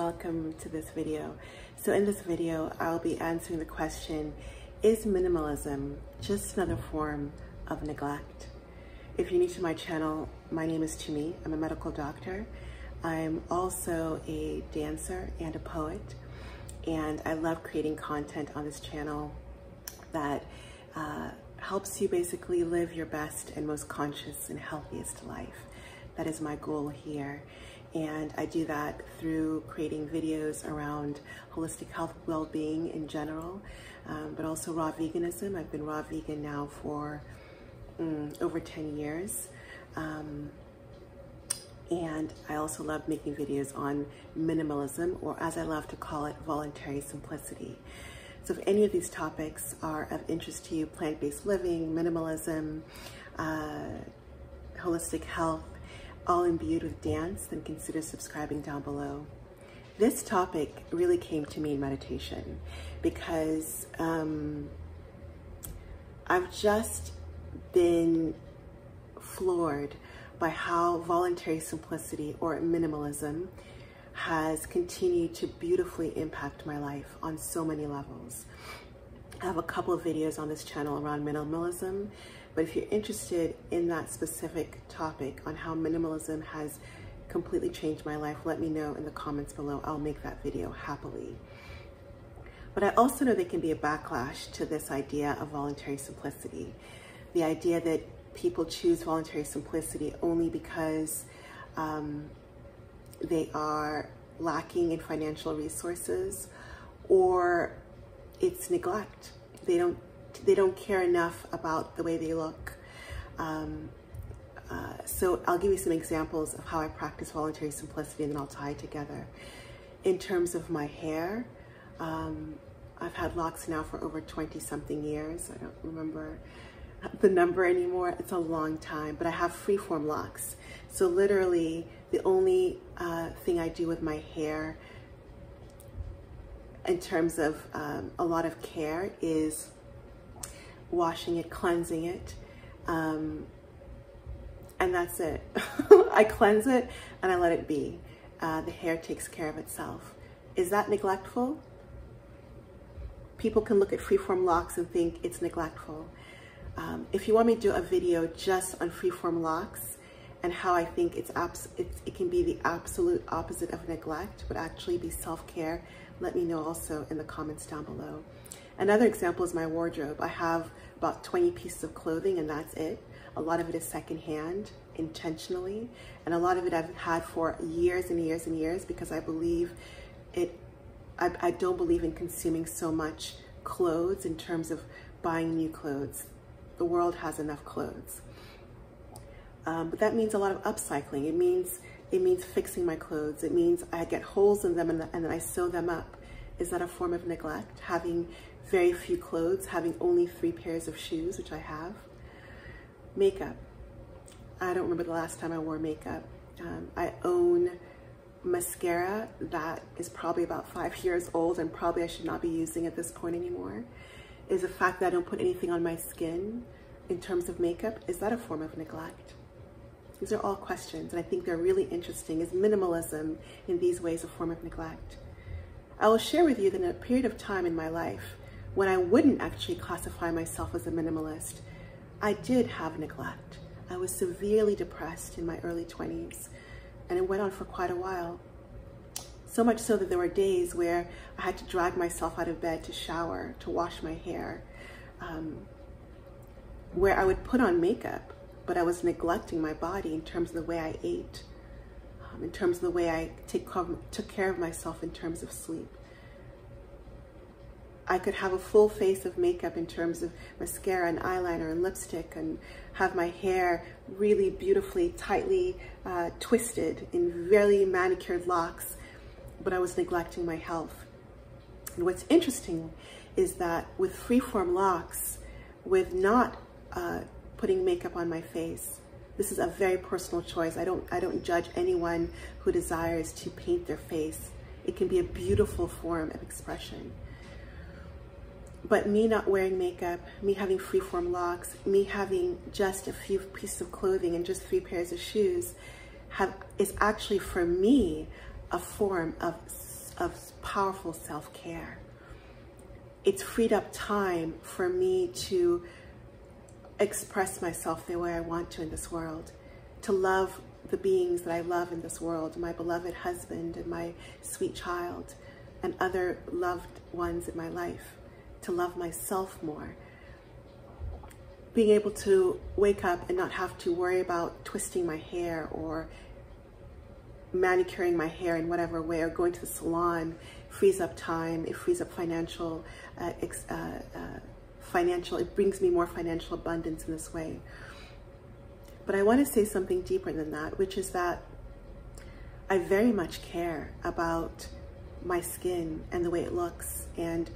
welcome to this video. So in this video, I'll be answering the question, is minimalism just another form of neglect? If you're new to my channel, my name is Chimi. I'm a medical doctor. I'm also a dancer and a poet, and I love creating content on this channel that helps you basically live your best and most conscious and healthiest life. That is my goal here. And I do that through creating videos around holistic health, well-being in general, but also raw veganism. I've been raw vegan now for over 10 years. And I also love making videos on minimalism, or as I love to call it, voluntary simplicity. So if any of these topics are of interest to you, plant-based living, minimalism, holistic health, all imbued with dance, then consider subscribing down below. This topic really came to me in meditation because I've just been floored by how voluntary simplicity or minimalism has continued to beautifully impact my life on so many levels. I have a couple of videos on this channel around minimalism, but if you're interested in that specific topic on how minimalism has completely changed my life, let me know in the comments below. I'll make that video happily. But I also know there can be a backlash to this idea of voluntary simplicity. The idea that people choose voluntary simplicity only because they are lacking in financial resources, or it's neglect. They don't care enough about the way they look. So I'll give you some examples of how I practice voluntary simplicity, and then I'll tie it together. In terms of my hair, I've had locks now for over 20-something years. I don't remember the number anymore. It's a long time, but I have freeform locks. So literally the only thing I do with my hair in terms of a lot of care is washing it, cleansing it, and that's it. I cleanse it and I let it be. The hair takes care of itself. Is that neglectful? People can look at freeform locks and think it's neglectful. If you want me to do a video just on freeform locks and how I think it can be the absolute opposite of neglect, but actually be self-care, let me know also in the comments down below. Another example is my wardrobe. I have about 20 pieces of clothing, and that's it. A lot of it is secondhand, intentionally, and a lot of it I've had for years and years and years because I believe I don't believe in consuming so much clothes in terms of buying new clothes. The world has enough clothes. But that means a lot of upcycling. It means fixing my clothes. It means I get holes in them and then I sew them up. Is that a form of neglect? Having very few clothes, having only 3 pairs of shoes, which I have. Makeup. I don't remember the last time I wore makeup. I own mascara that is probably about 5 years old and probably I should not be using at this point anymore. Is the fact that I don't put anything on my skin in terms of makeup, is that a form of neglect? These are all questions, and I think they're really interesting. Is minimalism in these ways a form of neglect? I will share with you that in a period of time in my life when I wouldn't actually classify myself as a minimalist, I did have neglect. I was severely depressed in my early 20s, and it went on for quite a while. So much so that there were days where I had to drag myself out of bed to shower, to wash my hair, where I would put on makeup, but I was neglecting my body in terms of the way I ate, in terms of the way I took care of myself in terms of sleep. I could have a full face of makeup in terms of mascara and eyeliner and lipstick and have my hair really beautifully, tightly twisted in very manicured locks, but I was neglecting my health. And what's interesting is that with freeform locks, with not putting makeup on my face, this is a very personal choice. I don't judge anyone who desires to paint their face. It can be a beautiful form of expression. But me not wearing makeup, me having freeform locks, me having just a few pieces of clothing and just 3 pairs of shoes is actually for me a form of of powerful self-care. It's freed up time for me to express myself the way I want to in this world, to love the beings that I love in this world, my beloved husband and my sweet child and other loved ones in my life, to love myself more. Being able to wake up and not have to worry about twisting my hair or manicuring my hair in whatever way, or going to the salon frees up time. It frees up financial, it brings me more financial abundance in this way. But I want to say something deeper than that, which is that I very much care about my skin and the way it looks, and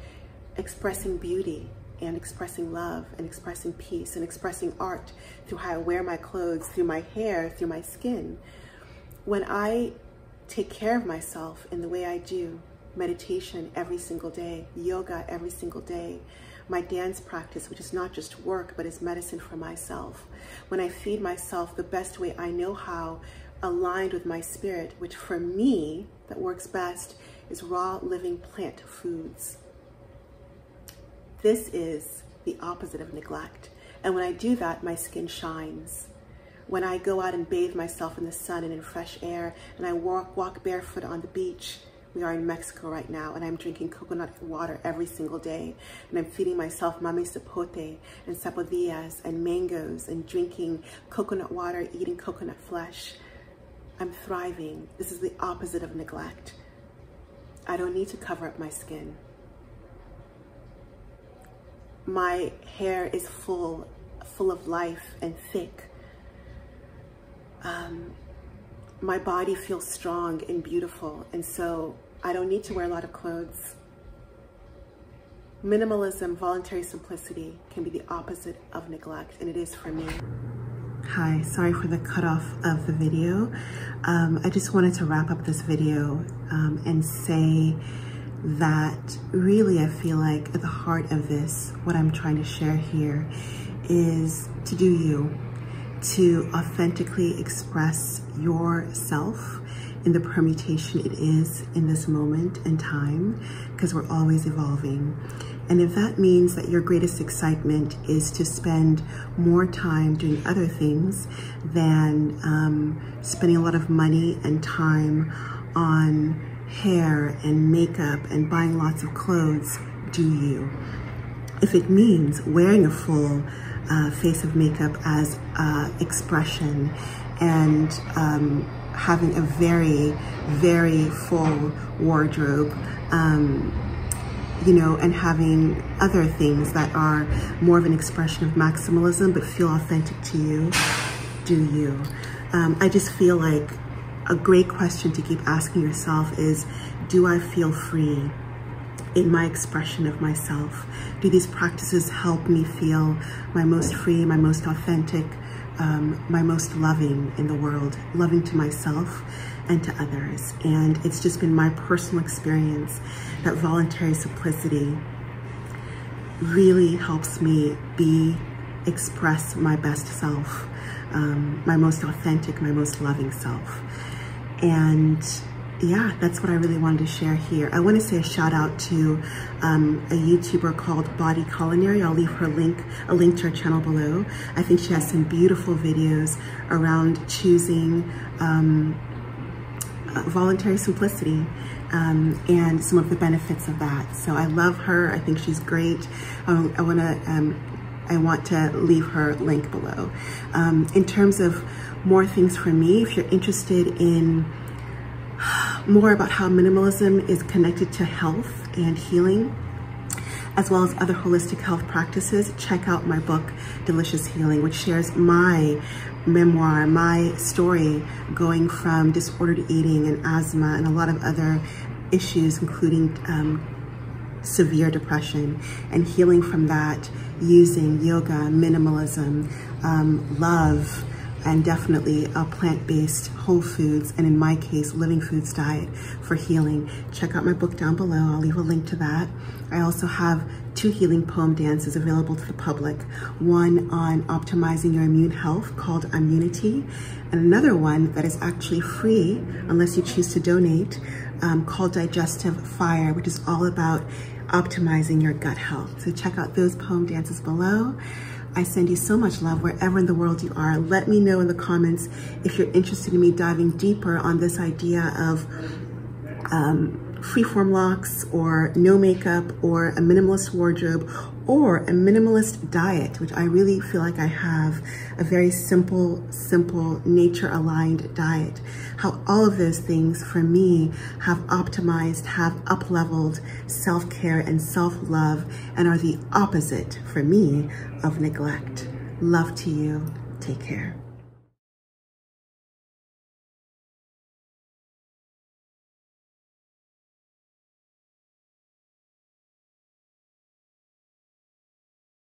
expressing beauty and expressing love and expressing peace and expressing art through how I wear my clothes, through my hair, through my skin. When I take care of myself in the way I do, meditation every single day, yoga every single day, my dance practice, which is not just work, but is medicine for myself. When I feed myself the best way I know how, aligned with my spirit, which for me, that works best, is raw, living plant foods. This is the opposite of neglect. And when I do that, my skin shines. When I go out and bathe myself in the sun and in fresh air, and I walk barefoot on the beach, we are in Mexico right now, and I'm drinking coconut water every single day, and I'm feeding myself mami sapote and sapodillas and mangoes, and drinking coconut water, eating coconut flesh. I'm thriving. This is the opposite of neglect. I don't need to cover up my skin. My hair is full of life and thick. My body feels strong and beautiful, and so I don't need to wear a lot of clothes. Minimalism, voluntary simplicity can be the opposite of neglect, and it is for me. Hi, sorry for the cutoff of the video. I just wanted to wrap up this video and say that really I feel like at the heart of this, what I'm trying to share here is to do you, to authentically express yourself in the permutation it is in this moment in time, because we're always evolving. And if that means that your greatest excitement is to spend more time doing other things than spending a lot of money and time on hair and makeup and buying lots of clothes, do you. If it means wearing a full face of makeup as expression and having a very, very full wardrobe, you know, and having other things that are more of an expression of maximalism but feel authentic to you, do you. I just feel like a great question to keep asking yourself is, do I feel free in my expression of myself? Do these practices help me feel my most free, my most authentic, my most loving in the world, loving to myself and to others? And it's just been my personal experience that voluntary simplicity really helps me express my best self, my most authentic, my most loving self. And yeah, that's what I really wanted to share here. I want to say a shout out to a YouTuber called Body Culinary. I'll leave her a link to her channel below. I think she has some beautiful videos around choosing voluntary simplicity and some of the benefits of that. So I love her. I think she's great. I want to leave her link below. In terms of more things for me, if you're interested in more about how minimalism is connected to health and healing, as well as other holistic health practices, check out my book, Delicious Healing, which shares my memoir, my story going from disordered eating and asthma and a lot of other issues, including severe depression, and healing from that using yoga, minimalism, love, and definitely a plant-based, whole foods, and in my case, living foods diet for healing. Check out my book down below. I'll leave a link to that. I also have 2 healing poem dances available to the public. One on optimizing your immune health called Immunity, and another one that is actually free unless you choose to donate, called Digestive Fire, which is all about optimizing your gut health. So check out those poem dances below. I send you so much love wherever in the world you are. Let me know in the comments if you're interested in me diving deeper on this idea of freeform locks, or no makeup, or a minimalist wardrobe, or a minimalist diet, which I really feel like I have a very simple, nature-aligned diet. How all of those things for me have optimized, have up-leveled self-care and self-love, and are the opposite for me of neglect. Love to you. Take care.